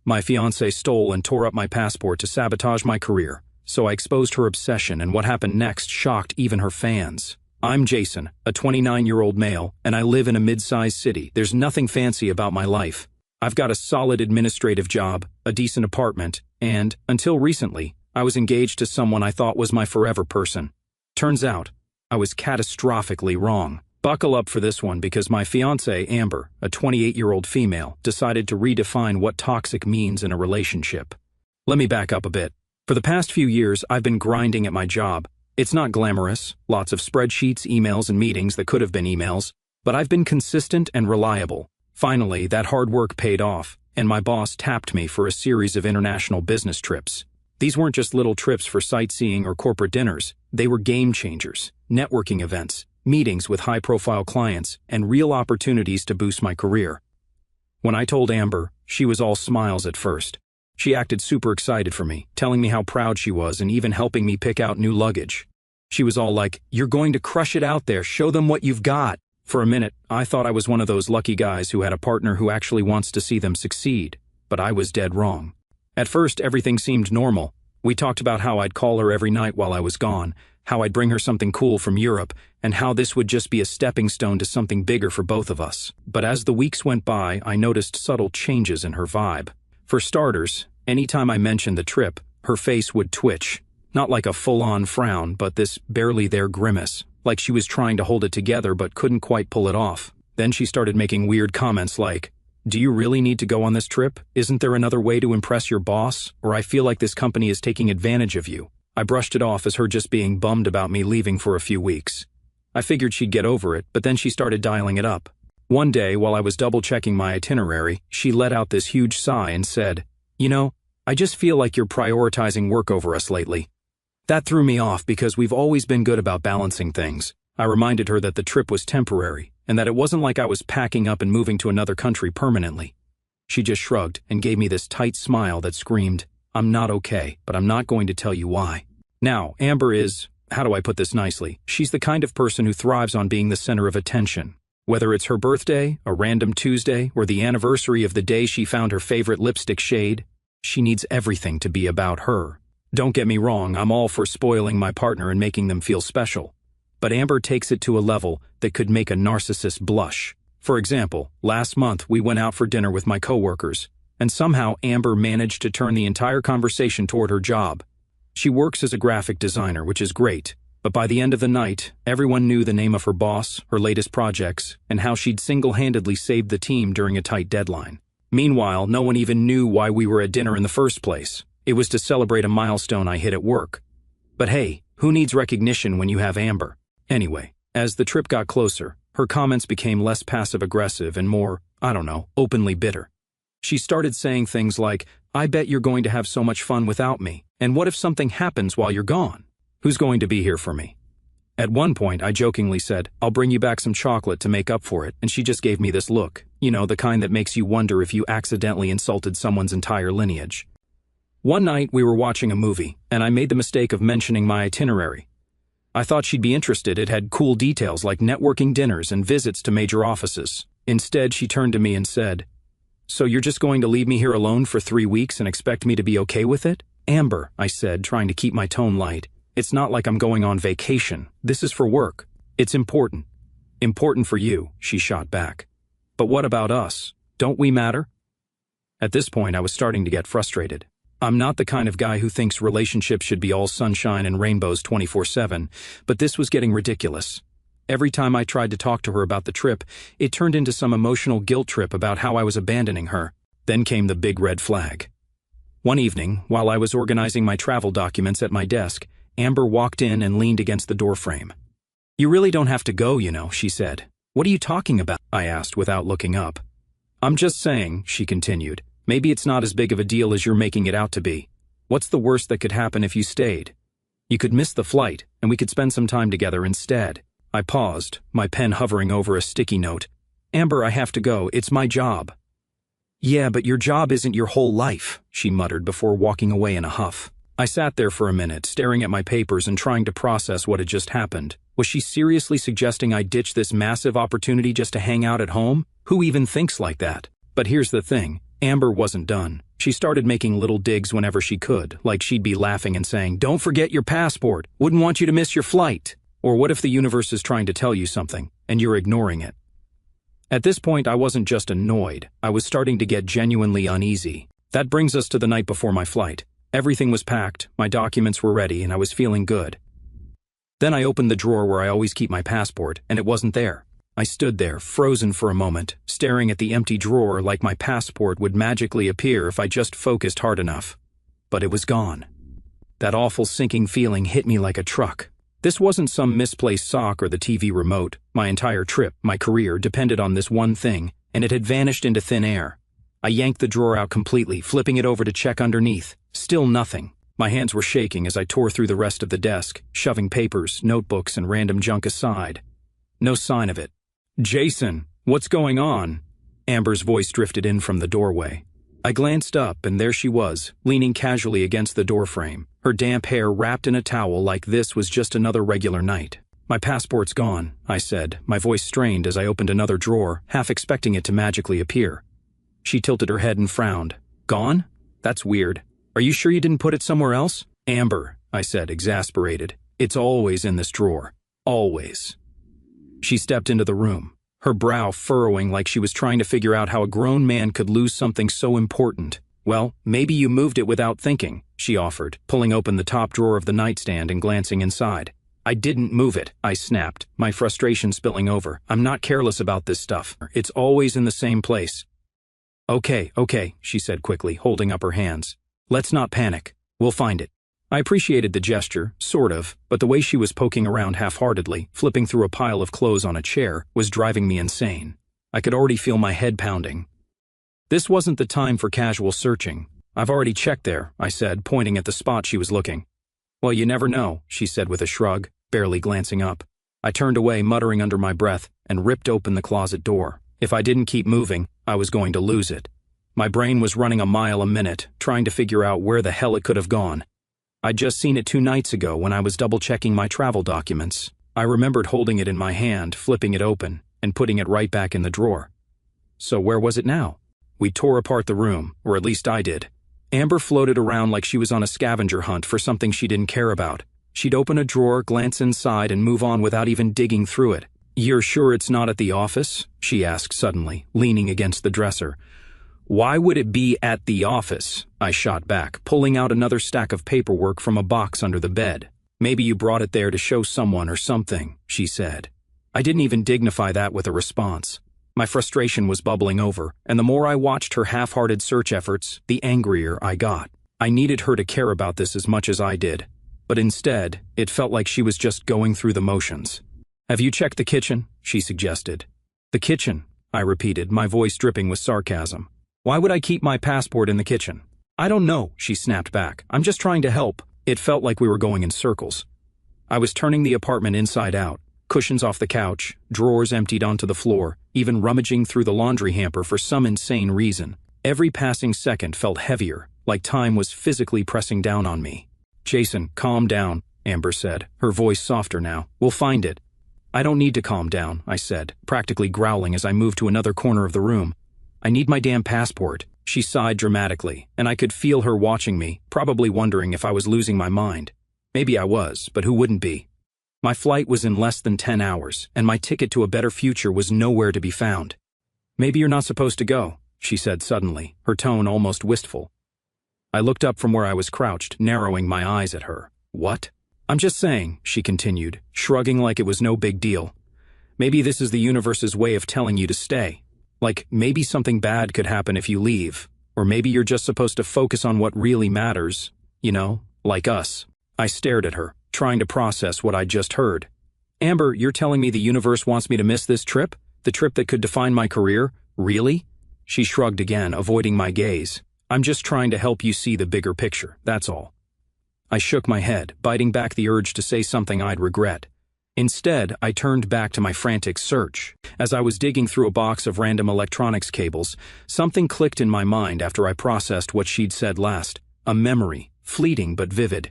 My fiancée stole and tore up my passport to sabotage my career, so I exposed her obsession, and what happened next shocked even her fans. I'm Jason, a 29-year-old male, and I live in a mid-sized city. There's nothing fancy about my life. I've got a solid administrative job, a decent apartment, and, until recently, I was engaged to someone I thought was my forever person. Turns out, I was catastrophically wrong. Buckle up for this one, because my fiancée, Amber, a 28-year-old female, decided to redefine what toxic means in a relationship. Let me back up a bit. For the past few years, I've been grinding at my job. It's not glamorous, lots of spreadsheets, emails, and meetings that could have been emails, but I've been consistent and reliable. Finally, that hard work paid off, and my boss tapped me for a series of international business trips. These weren't just little trips for sightseeing or corporate dinners. They were game changers, networking events, meetings with high-profile clients, and real opportunities to boost my career. When I told Amber, she was all smiles at first. She acted super excited for me, telling me how proud she was and even helping me pick out new luggage. She was all like, "You're going to crush it out there, show them what you've got." For a minute, I thought I was one of those lucky guys who had a partner who actually wants to see them succeed, but I was dead wrong. At first, everything seemed normal. We talked about how I'd call her every night while I was gone, how I'd bring her something cool from Europe, and how this would just be a stepping stone to something bigger for both of us. But as the weeks went by, I noticed subtle changes in her vibe. For starters, anytime I mentioned the trip, her face would twitch. Not like a full-on frown, but this barely-there grimace, like she was trying to hold it together but couldn't quite pull it off. Then she started making weird comments like, "Do you really need to go on this trip? Isn't there another way to impress your boss? Or I feel like this company is taking advantage of you." I brushed it off as her just being bummed about me leaving for a few weeks. I figured she'd get over it, but then she started dialing it up. One day, while I was double-checking my itinerary, she let out this huge sigh and said, "You know, I just feel like you're prioritizing work over us lately." That threw me off because we've always been good about balancing things. I reminded her that the trip was temporary, and that it wasn't like I was packing up and moving to another country permanently. She just shrugged and gave me this tight smile that screamed, "I'm not okay, but I'm not going to tell you why." Now, Amber is, how do I put this nicely? She's the kind of person who thrives on being the center of attention. Whether it's her birthday, a random Tuesday, or the anniversary of the day she found her favorite lipstick shade, she needs everything to be about her. Don't get me wrong, I'm all for spoiling my partner and making them feel special. But Amber takes it to a level that could make a narcissist blush. For example, last month we went out for dinner with my coworkers, and somehow Amber managed to turn the entire conversation toward her job. She works as a graphic designer, which is great, but by the end of the night, everyone knew the name of her boss, her latest projects, and how she'd single-handedly saved the team during a tight deadline. Meanwhile, no one even knew why we were at dinner in the first place. It was to celebrate a milestone I hit at work. But hey, who needs recognition when you have Amber? Anyway, as the trip got closer, her comments became less passive-aggressive and more, openly bitter. She started saying things like, "I bet you're going to have so much fun without me, and what if something happens while you're gone? Who's going to be here for me?" At one point, I jokingly said, "I'll bring you back some chocolate to make up for it," and she just gave me this look, the kind that makes you wonder if you accidentally insulted someone's entire lineage. One night, we were watching a movie, and I made the mistake of mentioning my itinerary. I thought she'd be interested. It had cool details like networking dinners and visits to major offices. Instead, she turned to me and said, "So you're just going to leave me here alone for 3 weeks and expect me to be okay with it?" "Amber," I said, trying to keep my tone light, "it's not like I'm going on vacation. This is for work. It's important." "Important for you," she shot back. "But what about us? Don't we matter?" At this point, I was starting to get frustrated. I'm not the kind of guy who thinks relationships should be all sunshine and rainbows 24/7, but this was getting ridiculous. Every time I tried to talk to her about the trip, it turned into some emotional guilt trip about how I was abandoning her. Then came the big red flag. One evening, while I was organizing my travel documents at my desk, Amber walked in and leaned against the doorframe. "You really don't have to go, she said. "What are you talking about?" I asked without looking up. "I'm just saying," she continued. "Maybe it's not as big of a deal as you're making it out to be. What's the worst that could happen if you stayed? You could miss the flight, and we could spend some time together instead." I paused, my pen hovering over a sticky note. "Amber, I have to go. It's my job." "Yeah, but your job isn't your whole life," she muttered before walking away in a huff. I sat there for a minute, staring at my papers and trying to process what had just happened. Was she seriously suggesting I ditch this massive opportunity just to hang out at home? Who even thinks like that? But here's the thing. Amber wasn't done. She started making little digs whenever she could, like she'd be laughing and saying, "Don't forget your passport. Wouldn't want you to miss your flight." Or what if the universe is trying to tell you something, and you're ignoring it? At this point, I wasn't just annoyed. I was starting to get genuinely uneasy. That brings us to the night before my flight. Everything was packed, my documents were ready, and I was feeling good. Then I opened the drawer where I always keep my passport, and it wasn't there. I stood there, frozen for a moment, staring at the empty drawer like my passport would magically appear if I just focused hard enough. But it was gone. That awful sinking feeling hit me like a truck. This wasn't some misplaced sock or the TV remote. My entire trip, my career, depended on this one thing, and it had vanished into thin air. I yanked the drawer out completely, flipping it over to check underneath. Still nothing. My hands were shaking as I tore through the rest of the desk, shoving papers, notebooks, and random junk aside. No sign of it. "Jason, what's going on?" Amber's voice drifted in from the doorway. I glanced up, and there she was, leaning casually against the doorframe, her damp hair wrapped in a towel like this was just another regular night. "My passport's gone," I said, my voice strained as I opened another drawer, half expecting it to magically appear. She tilted her head and frowned. "Gone? That's weird. Are you sure you didn't put it somewhere else?" "Amber," I said, exasperated. "It's always in this drawer. Always." She stepped into the room, her brow furrowing like she was trying to figure out how a grown man could lose something so important. "Well, maybe you moved it without thinking," she offered, pulling open the top drawer of the nightstand and glancing inside. "I didn't move it," I snapped, my frustration spilling over. "I'm not careless about this stuff. It's always in the same place." Okay, she said quickly, holding up her hands. "Let's not panic. We'll find it." I appreciated the gesture, sort of, but the way she was poking around half-heartedly, flipping through a pile of clothes on a chair, was driving me insane. I could already feel my head pounding. This wasn't the time for casual searching. "I've already checked there," I said, pointing at the spot she was looking. "Well, you never know," she said with a shrug, barely glancing up. I turned away, muttering under my breath, and ripped open the closet door. If I didn't keep moving, I was going to lose it. My brain was running a mile a minute, trying to figure out where the hell it could have gone. I'd just seen it 2 nights ago when I was double-checking my travel documents. I remembered holding it in my hand, flipping it open, and putting it right back in the drawer. So where was it now? We tore apart the room, or at least I did. Amber floated around like she was on a scavenger hunt for something she didn't care about. She'd open a drawer, glance inside, and move on without even digging through it. "You're sure it's not at the office?" she asked suddenly, leaning against the dresser. "Why would it be at the office?" I shot back, pulling out another stack of paperwork from a box under the bed. "Maybe you brought it there to show someone or something," she said. I didn't even dignify that with a response. My frustration was bubbling over, and the more I watched her half-hearted search efforts, the angrier I got. I needed her to care about this as much as I did, but instead, it felt like she was just going through the motions. "Have you checked the kitchen?" she suggested. "The kitchen," I repeated, my voice dripping with sarcasm. "Why would I keep my passport in the kitchen?" "I don't know," she snapped back. "I'm just trying to help." It felt like we were going in circles. I was turning the apartment inside out, cushions off the couch, drawers emptied onto the floor, even rummaging through the laundry hamper for some insane reason. Every passing second felt heavier, like time was physically pressing down on me. "Jason, calm down," Amber said, her voice softer now. "We'll find it." "I don't need to calm down," I said, practically growling as I moved to another corner of the room. "I need my damn passport." She sighed dramatically, and I could feel her watching me, probably wondering if I was losing my mind. Maybe I was, but who wouldn't be? My flight was in less than 10 hours, and my ticket to a better future was nowhere to be found. "Maybe you're not supposed to go," she said suddenly, her tone almost wistful. I looked up from where I was crouched, narrowing my eyes at her. "What?" "I'm just saying," she continued, shrugging like it was no big deal. "Maybe this is the universe's way of telling you to stay. Like, maybe something bad could happen if you leave, or maybe you're just supposed to focus on what really matters, you know, like us." I stared at her, trying to process what I'd just heard. "Amber, you're telling me the universe wants me to miss this trip? The trip that could define my career? Really?" She shrugged again, avoiding my gaze. "I'm just trying to help you see the bigger picture, that's all." I shook my head, biting back the urge to say something I'd regret. Instead, I turned back to my frantic search. As I was digging through a box of random electronics cables, something clicked in my mind after I processed what she'd said last. A memory, fleeting but vivid.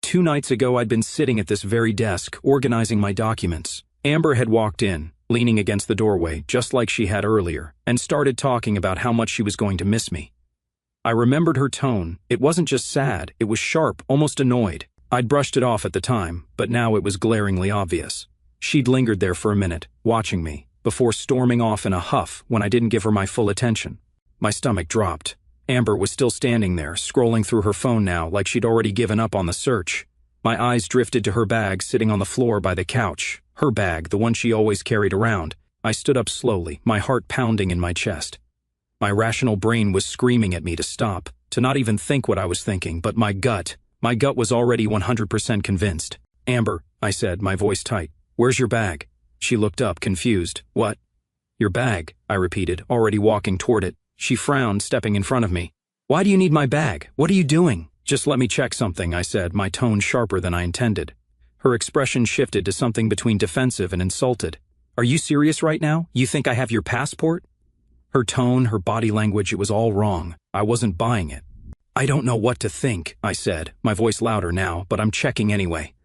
2 nights ago, I'd been sitting at this very desk, organizing my documents. Amber had walked in, leaning against the doorway, just like she had earlier, and started talking about how much she was going to miss me. I remembered her tone. It wasn't just sad, it was sharp, almost annoyed. I'd brushed it off at the time, but now it was glaringly obvious. She'd lingered there for a minute, watching me, before storming off in a huff when I didn't give her my full attention. My stomach dropped. Amber was still standing there, scrolling through her phone now like she'd already given up on the search. My eyes drifted to her bag sitting on the floor by the couch. Her bag, the one she always carried around. I stood up slowly, my heart pounding in my chest. My rational brain was screaming at me to stop, to not even think what I was thinking, but my gut was already 100% convinced. "Amber," I said, my voice tight, "where's your bag?" She looked up, confused. "What?" "Your bag," I repeated, already walking toward it. She frowned, stepping in front of me. "Why do you need my bag? What are you doing?" "Just let me check something," I said, my tone sharper than I intended. Her expression shifted to something between defensive and insulted. "Are you serious right now? You think I have your passport?" Her tone, her body language, it was all wrong. I wasn't buying it. "I don't know what to think," I said, my voice louder now, "but I'm checking anyway."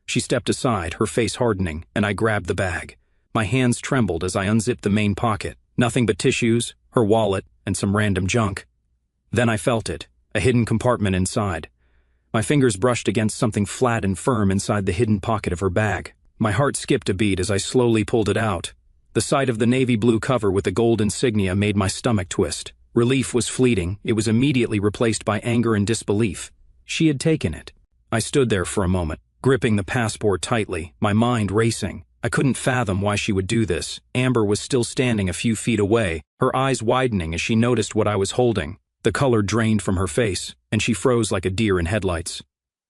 She stepped aside, her face hardening, and I grabbed the bag. My hands trembled as I unzipped the main pocket. Nothing but tissues, her wallet, and some random junk. Then I felt it, a hidden compartment inside. My fingers brushed against something flat and firm inside the hidden pocket of her bag. My heart skipped a beat as I slowly pulled it out. The sight of the navy blue cover with the gold insignia made my stomach twist. Relief was fleeting. It was immediately replaced by anger and disbelief. She had taken it. I stood there for a moment, gripping the passport tightly, my mind racing. I couldn't fathom why she would do this. Amber was still standing a few feet away, her eyes widening as she noticed what I was holding. The color drained from her face, and she froze like a deer in headlights.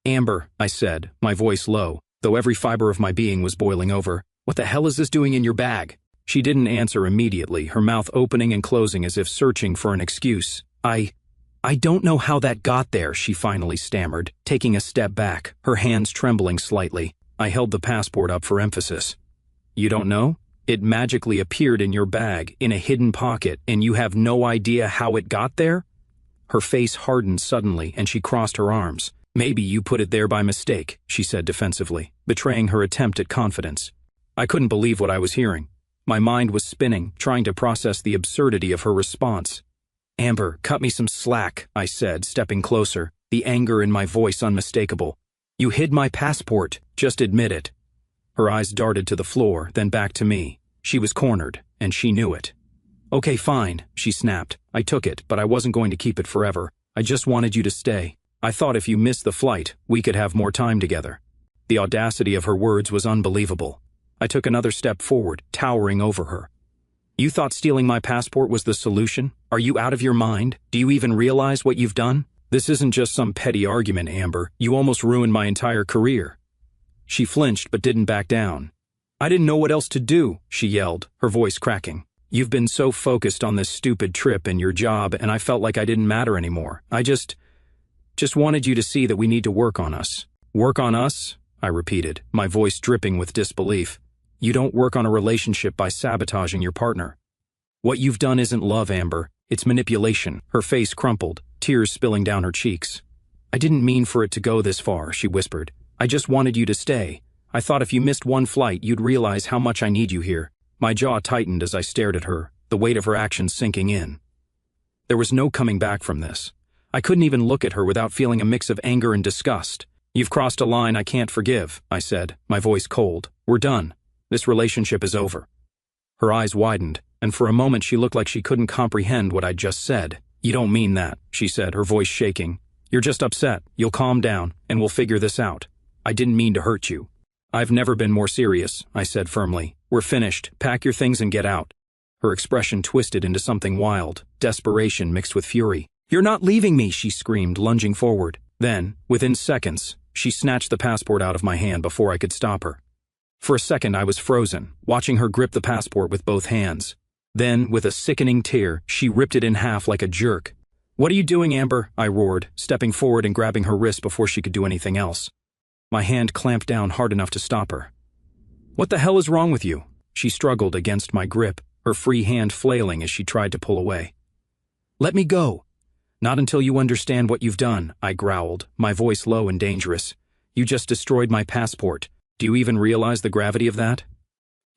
"Amber," I said, my voice low, though every fiber of my being was boiling over, "what the hell is this doing in your bag?" She didn't answer immediately, her mouth opening and closing as if searching for an excuse. I don't know how that got there," she finally stammered, taking a step back, her hands trembling slightly. I held the passport up for emphasis. "You don't know? It magically appeared in your bag, in a hidden pocket, and you have no idea how it got there?" Her face hardened suddenly, and she crossed her arms. "Maybe you put it there by mistake," she said defensively, betraying her attempt at confidence. I couldn't believe what I was hearing. My mind was spinning, trying to process the absurdity of her response. "Amber, cut me some slack," I said, stepping closer, the anger in my voice unmistakable. "You hid my passport. Just admit it." Her eyes darted to the floor, then back to me. She was cornered, and she knew it. "Okay, fine," she snapped. "I took it, but I wasn't going to keep it forever. I just wanted you to stay. I thought if you missed the flight, we could have more time together." The audacity of her words was unbelievable. I took another step forward, towering over her. "You thought stealing my passport was the solution? Are you out of your mind? Do you even realize what you've done? This isn't just some petty argument, Amber. You almost ruined my entire career." She flinched but didn't back down. "I didn't know what else to do," she yelled, her voice cracking. "You've been so focused on this stupid trip and your job, and I felt like I didn't matter anymore. I just wanted you to see that we need to work on us." "Work on us?" I repeated, my voice dripping with disbelief. "You don't work on a relationship by sabotaging your partner. What you've done isn't love, Amber. It's manipulation." Her face crumpled, tears spilling down her cheeks. "I didn't mean for it to go this far," she whispered. "I just wanted you to stay. I thought if you missed one flight, you'd realize how much I need you here." My jaw tightened as I stared at her, the weight of her actions sinking in. There was no coming back from this. I couldn't even look at her without feeling a mix of anger and disgust. "You've crossed a line I can't forgive," I said, my voice cold. "We're done. This relationship is over." Her eyes widened, and for a moment she looked like she couldn't comprehend what I'd just said. "You don't mean that," she said, her voice shaking. "You're just upset. You'll calm down, and we'll figure this out. I didn't mean to hurt you." "I've never been more serious," I said firmly. "We're finished. Pack your things and get out." Her expression twisted into something wild, desperation mixed with fury. "You're not leaving me," she screamed, lunging forward. Then, within seconds, she snatched the passport out of my hand before I could stop her. For a second I was frozen, watching her grip the passport with both hands. Then, with a sickening tear, she ripped it in half like a jerk. "What are you doing, Amber?" I roared, stepping forward and grabbing her wrist before she could do anything else. My hand clamped down hard enough to stop her. "What the hell is wrong with you?" She struggled against my grip, her free hand flailing as she tried to pull away. "Let me go." "Not until you understand what you've done," I growled, my voice low and dangerous. "You just destroyed my passport. Do you even realize the gravity of that?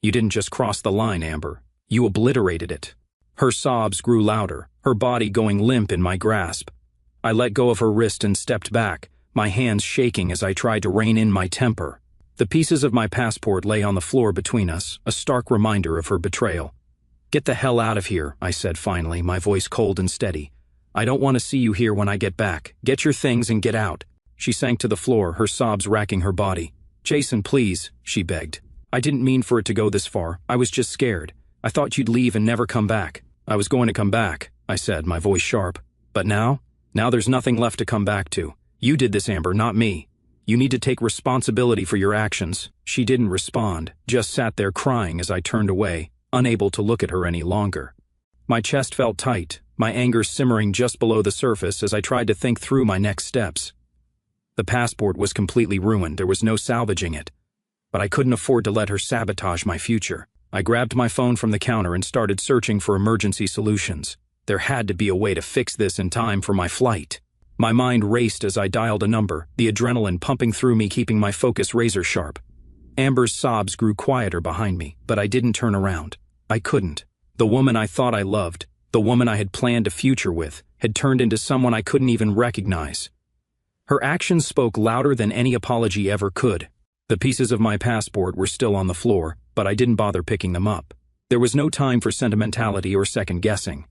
You didn't just cross the line, Amber. You obliterated it." Her sobs grew louder, her body going limp in my grasp. I let go of her wrist and stepped back, my hands shaking as I tried to rein in my temper. The pieces of my passport lay on the floor between us, a stark reminder of her betrayal. "Get the hell out of here," I said finally, my voice cold and steady. "I don't want to see you here when I get back. Get your things and get out." She sank to the floor, her sobs racking her body. "Jason, please," she begged. "I didn't mean for it to go this far. I was just scared. I thought you'd leave and never come back." "I was going to come back," I said, my voice sharp. "But now? Now there's nothing left to come back to. You did this, Amber, not me. You need to take responsibility for your actions." She didn't respond, just sat there crying as I turned away, unable to look at her any longer. My chest felt tight, my anger simmering just below the surface as I tried to think through my next steps. The passport was completely ruined, there was no salvaging it. But I couldn't afford to let her sabotage my future. I grabbed my phone from the counter and started searching for emergency solutions. There had to be a way to fix this in time for my flight. My mind raced as I dialed a number, the adrenaline pumping through me, keeping my focus razor sharp. Amber's sobs grew quieter behind me, but I didn't turn around. I couldn't. The woman I thought I loved, the woman I had planned a future with, had turned into someone I couldn't even recognize. Her actions spoke louder than any apology ever could. The pieces of my passport were still on the floor, but I didn't bother picking them up. There was no time for sentimentality or second-guessing.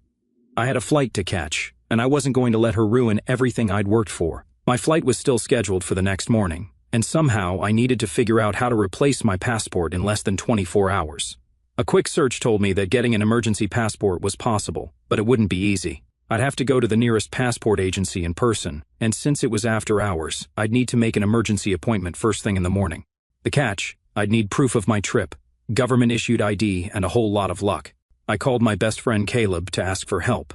I had a flight to catch, and I wasn't going to let her ruin everything I'd worked for. My flight was still scheduled for the next morning, and somehow I needed to figure out how to replace my passport in less than 24 hours. A quick search told me that getting an emergency passport was possible, but it wouldn't be easy. I'd have to go to the nearest passport agency in person, and since it was after hours, I'd need to make an emergency appointment first thing in the morning. The catch, I'd need proof of my trip, government-issued ID, and a whole lot of luck. I called my best friend Caleb to ask for help.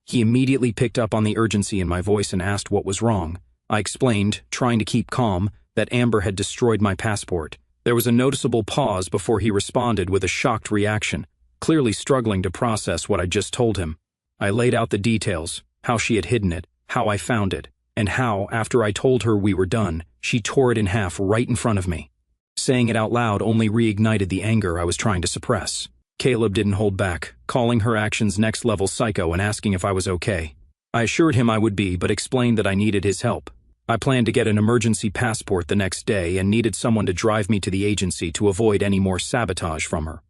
He immediately picked up on the urgency in my voice and asked what was wrong. I explained, trying to keep calm, that Amber had destroyed my passport. There was a noticeable pause before he responded with a shocked reaction, clearly struggling to process what I'd just told him. I laid out the details, how she had hidden it, how I found it, and how, after I told her we were done, she tore it in half right in front of me. Saying it out loud only reignited the anger I was trying to suppress. Caleb didn't hold back, calling her actions next-level psycho and asking if I was okay. I assured him I would be, but explained that I needed his help. I planned to get an emergency passport the next day and needed someone to drive me to the agency to avoid any more sabotage from her.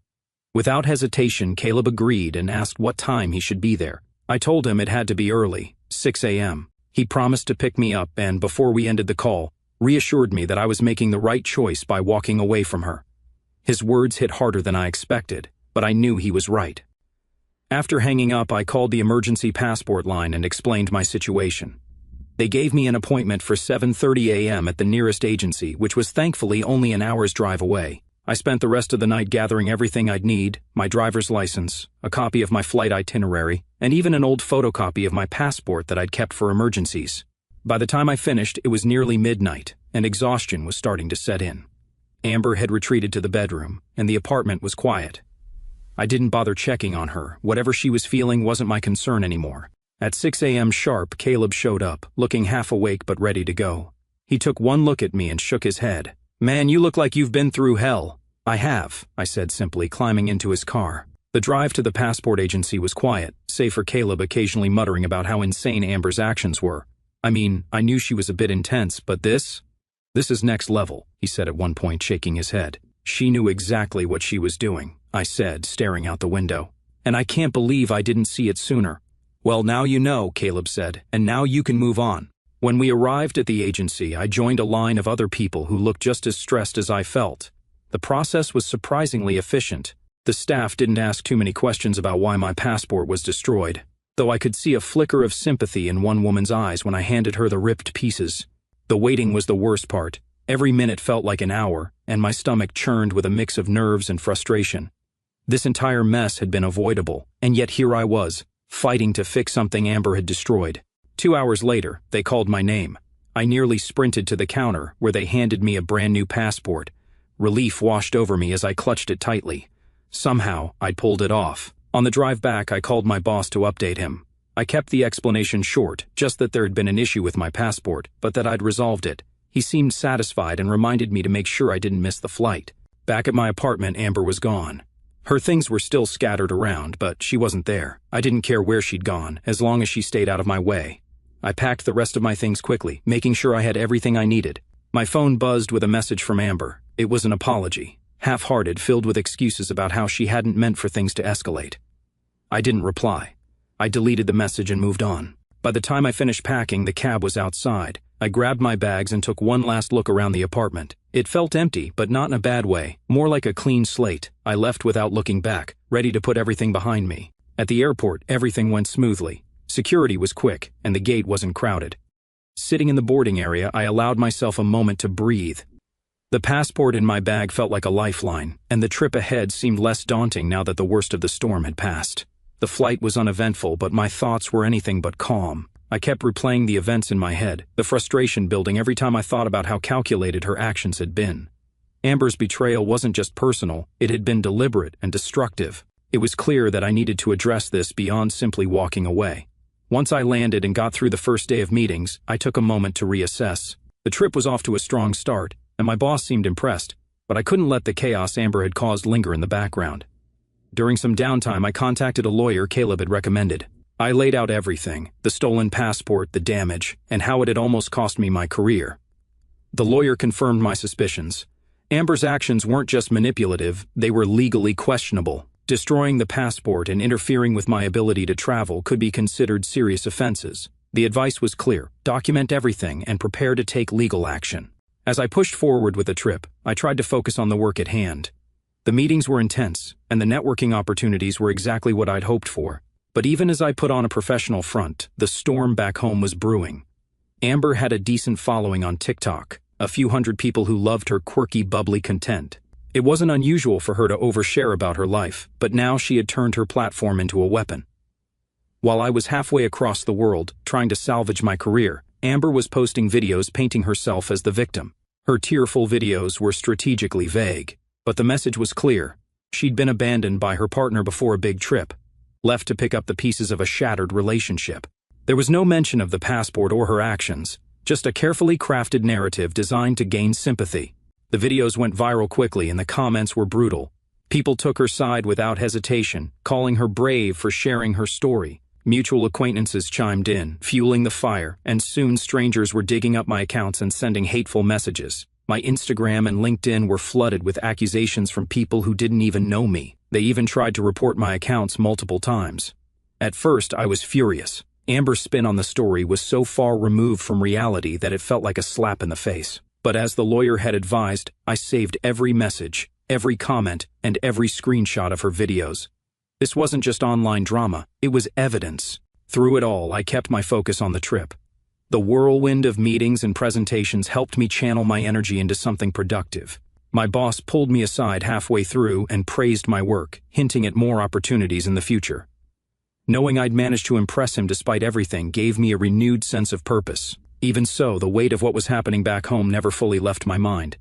Without hesitation, Caleb agreed and asked what time he should be there. I told him it had to be early, 6 a.m. He promised to pick me up and, before we ended the call, reassured me that I was making the right choice by walking away from her. His words hit harder than I expected, but I knew he was right. After hanging up, I called the emergency passport line and explained my situation. They gave me an appointment for 7:30 a.m. at the nearest agency, which was thankfully only an hour's drive away. I spent the rest of the night gathering everything I'd need, my driver's license, a copy of my flight itinerary, and even an old photocopy of my passport that I'd kept for emergencies. By the time I finished, it was nearly midnight, and exhaustion was starting to set in. Amber had retreated to the bedroom, and the apartment was quiet. I didn't bother checking on her. Whatever she was feeling wasn't my concern anymore. At 6 a.m. sharp, Caleb showed up, looking half awake but ready to go. He took one look at me and shook his head. "Man, you look like you've been through hell." "I have," I said simply, climbing into his car. The drive to the passport agency was quiet, save for Caleb occasionally muttering about how insane Amber's actions were. I mean, I knew she was a bit intense, but this is next level, he said at one point, shaking his head. "She knew exactly what she was doing," I said, staring out the window. "And I can't believe I didn't see it sooner." "Well, now you know," Caleb said, "and now you can move on." When we arrived at the agency, I joined a line of other people who looked just as stressed as I felt. The process was surprisingly efficient. The staff didn't ask too many questions about why my passport was destroyed, though I could see a flicker of sympathy in one woman's eyes when I handed her the ripped pieces. The waiting was the worst part. Every minute felt like an hour, and my stomach churned with a mix of nerves and frustration. This entire mess had been avoidable, and yet here I was, fighting to fix something Amber had destroyed. 2 hours later, they called my name. I nearly sprinted to the counter, where they handed me a brand new passport. Relief washed over me as I clutched it tightly. Somehow, I'd pulled it off. On the drive back, I called my boss to update him. I kept the explanation short, just that there had been an issue with my passport, but that I'd resolved it. He seemed satisfied and reminded me to make sure I didn't miss the flight. Back at my apartment, Amber was gone. Her things were still scattered around, but she wasn't there. I didn't care where she'd gone, as long as she stayed out of my way. I packed the rest of my things quickly, making sure I had everything I needed. My phone buzzed with a message from Amber. It was an apology, half-hearted, filled with excuses about how she hadn't meant for things to escalate. I didn't reply. I deleted the message and moved on. By the time I finished packing, the cab was outside. I grabbed my bags and took one last look around the apartment. It felt empty, but not in a bad way, more like a clean slate. I left without looking back, ready to put everything behind me. At the airport, everything went smoothly. Security was quick, and the gate wasn't crowded. Sitting in the boarding area, I allowed myself a moment to breathe. The passport in my bag felt like a lifeline, and the trip ahead seemed less daunting now that the worst of the storm had passed. The flight was uneventful, but my thoughts were anything but calm. I kept replaying the events in my head, the frustration building every time I thought about how calculated her actions had been. Amber's betrayal wasn't just personal, it had been deliberate and destructive. It was clear that I needed to address this beyond simply walking away. Once I landed and got through the first day of meetings, I took a moment to reassess. The trip was off to a strong start, and my boss seemed impressed, but I couldn't let the chaos Amber had caused linger in the background. During some downtime, I contacted a lawyer Caleb had recommended. I laid out everything, the stolen passport, the damage, and how it had almost cost me my career. The lawyer confirmed my suspicions. Amber's actions weren't just manipulative, they were legally questionable. Destroying the passport and interfering with my ability to travel could be considered serious offenses. The advice was clear: document everything and prepare to take legal action. As I pushed forward with the trip, I tried to focus on the work at hand. The meetings were intense, and the networking opportunities were exactly what I'd hoped for. But even as I put on a professional front, the storm back home was brewing. Amber had a decent following on TikTok, a few hundred people who loved her quirky, bubbly content. It wasn't unusual for her to overshare about her life, but now she had turned her platform into a weapon. While I was halfway across the world, trying to salvage my career, Amber was posting videos painting herself as the victim. Her tearful videos were strategically vague, but the message was clear. She'd been abandoned by her partner before a big trip, left to pick up the pieces of a shattered relationship. There was no mention of the passport or her actions, just a carefully crafted narrative designed to gain sympathy. The videos went viral quickly and the comments were brutal. People took her side without hesitation, calling her brave for sharing her story. Mutual acquaintances chimed in, fueling the fire, and soon strangers were digging up my accounts and sending hateful messages. My Instagram and LinkedIn were flooded with accusations from people who didn't even know me. They even tried to report my accounts multiple times. At first, I was furious. Amber's spin on the story was so far removed from reality that it felt like a slap in the face. But as the lawyer had advised, I saved every message, every comment, and every screenshot of her videos. This wasn't just online drama, it was evidence. Through it all, I kept my focus on the trip. The whirlwind of meetings and presentations helped me channel my energy into something productive. My boss pulled me aside halfway through and praised my work, hinting at more opportunities in the future. Knowing I'd managed to impress him despite everything gave me a renewed sense of purpose. Even so, the weight of what was happening back home never fully left my mind.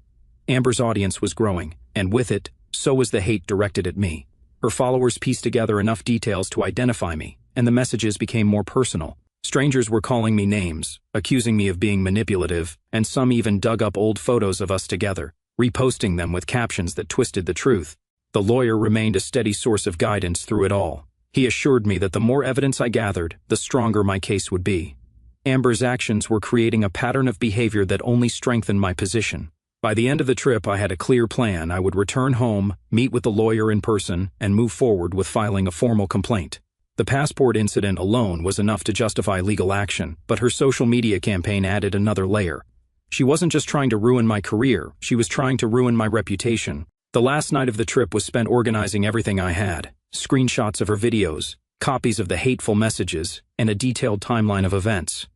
Amber's audience was growing, and with it, so was the hate directed at me. Her followers pieced together enough details to identify me, and the messages became more personal. Strangers were calling me names, accusing me of being manipulative, and some even dug up old photos of us together, reposting them with captions that twisted the truth. The lawyer remained a steady source of guidance through it all. He assured me that the more evidence I gathered, the stronger my case would be. Amber's actions were creating a pattern of behavior that only strengthened my position. By the end of the trip, I had a clear plan. I would return home, meet with the lawyer in person, and move forward with filing a formal complaint. The passport incident alone was enough to justify legal action, but her social media campaign added another layer. She wasn't just trying to ruin my career, she was trying to ruin my reputation. The last night of the trip was spent organizing everything I had: screenshots of her videos, copies of the hateful messages, and a detailed timeline of events.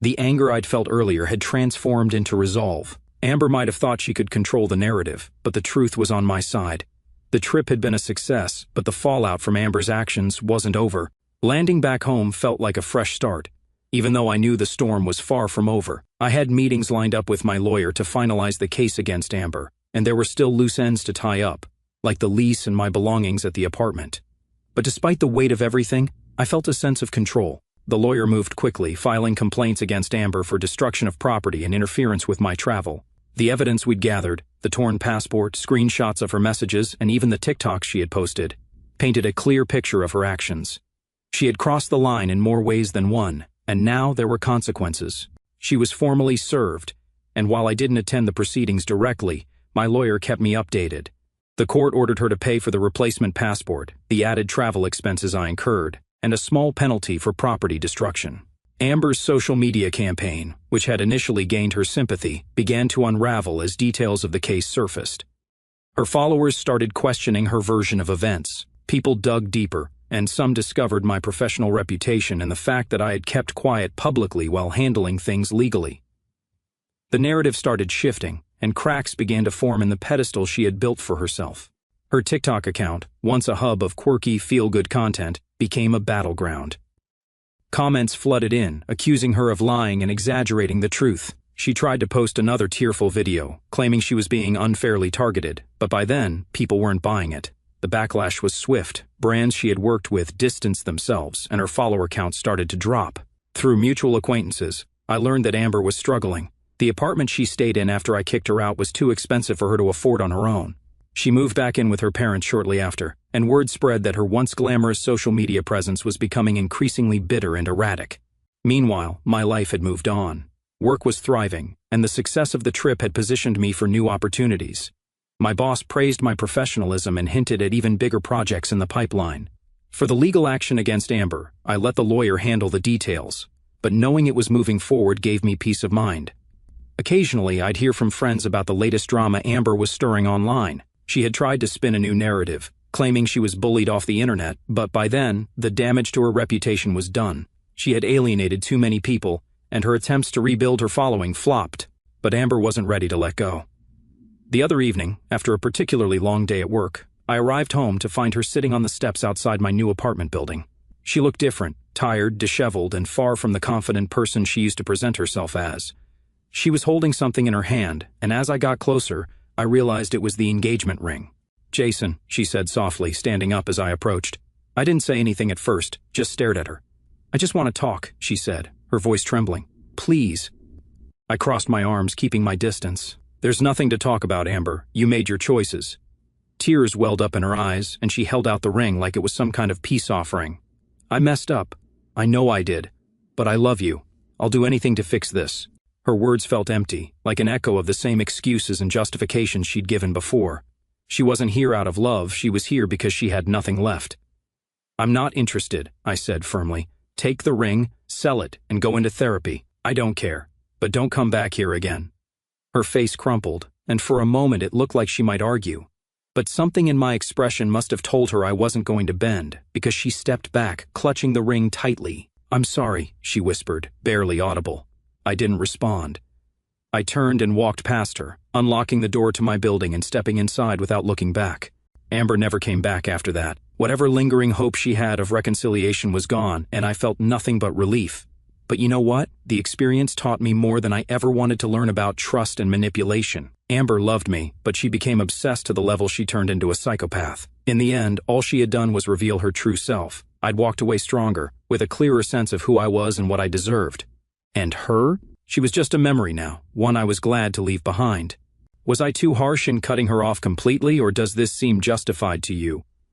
The anger I'd felt earlier had transformed into resolve. Amber might have thought she could control the narrative, but the truth was on my side. The trip had been a success, but the fallout from Amber's actions wasn't over. Landing back home felt like a fresh start. Even though I knew the storm was far from over, I had meetings lined up with my lawyer to finalize the case against Amber, and there were still loose ends to tie up, like the lease and my belongings at the apartment. But despite the weight of everything, I felt a sense of control. The lawyer moved quickly, filing complaints against Amber for destruction of property and interference with my travel. The evidence we'd gathered, the torn passport, screenshots of her messages, and even the TikToks she had posted, painted a clear picture of her actions. She had crossed the line in more ways than one, And now there were consequences. She was formally served, and while I didn't attend the proceedings directly, my lawyer kept me updated. The court ordered her to pay for the replacement passport, the added travel expenses I incurred, and a small penalty for property destruction. Amber's social media campaign, which had initially gained her sympathy, began to unravel as details of the case surfaced. Her followers started questioning her version of events. People dug deeper, and some discovered my professional reputation and the fact that I had kept quiet publicly while handling things legally. The narrative started shifting, and cracks began to form in the pedestal she had built for herself. Her TikTok account, once a hub of quirky, feel-good content, became a battleground. Comments flooded in, accusing her of lying and exaggerating the truth. She tried to post another tearful video, claiming she was being unfairly targeted, but by then, people weren't buying it. The backlash was swift. Brands she had worked with distanced themselves, and her follower count started to drop. Through mutual acquaintances, I learned that Amber was struggling. The apartment she stayed in after I kicked her out was too expensive for her to afford on her own. She moved back in with her parents shortly after, and word spread that her once glamorous social media presence was becoming increasingly bitter and erratic. Meanwhile, my life had moved on. Work was thriving, and the success of the trip had positioned me for new opportunities. My boss praised my professionalism and hinted at even bigger projects in the pipeline. For the legal action against Amber, I let the lawyer handle the details, but knowing it was moving forward gave me peace of mind. Occasionally, I'd hear from friends about the latest drama Amber was stirring online. She had tried to spin a new narrative, claiming she was bullied off the internet, but by then, the damage to her reputation was done. She had alienated too many people, and her attempts to rebuild her following flopped, but Amber wasn't ready to let go. The other evening, after a particularly long day at work, I arrived home to find her sitting on the steps outside my new apartment building. She looked different, tired, disheveled, and far from the confident person she used to present herself as. She was holding something in her hand, and as I got closer, I realized it was the engagement ring. "Jason," she said softly, standing up as I approached. I didn't say anything at first, just stared at her. "I just want to talk," she said, her voice trembling. "Please." I crossed my arms, keeping my distance. "There's nothing to talk about, Amber. You made your choices." Tears welled up in her eyes, and she held out the ring like it was some kind of peace offering. "I messed up. I know I did. But I love you. I'll do anything to fix this." Her words felt empty, like an echo of the same excuses and justifications she'd given before. She wasn't here out of love, she was here because she had nothing left. "I'm not interested," I said firmly. "Take the ring, sell it, and go into therapy. I don't care. But don't come back here again." Her face crumpled, and for a moment it looked like she might argue. But something in my expression must have told her I wasn't going to bend, because she stepped back, clutching the ring tightly. "I'm sorry," she whispered, barely audible. I didn't respond. I turned and walked past her, unlocking the door to my building and stepping inside without looking back. Amber never came back after that. Whatever lingering hope she had of reconciliation was gone, and I felt nothing but relief. But you know what? The experience taught me more than I ever wanted to learn about trust and manipulation. Amber loved me, but she became obsessed to the level she turned into a psychopath. In the end, all she had done was reveal her true self. I'd walked away stronger, with a clearer sense of who I was and what I deserved. And her? She was just a memory now, one I was glad to leave behind. Was I too harsh in cutting her off completely, or does this seem justified to you?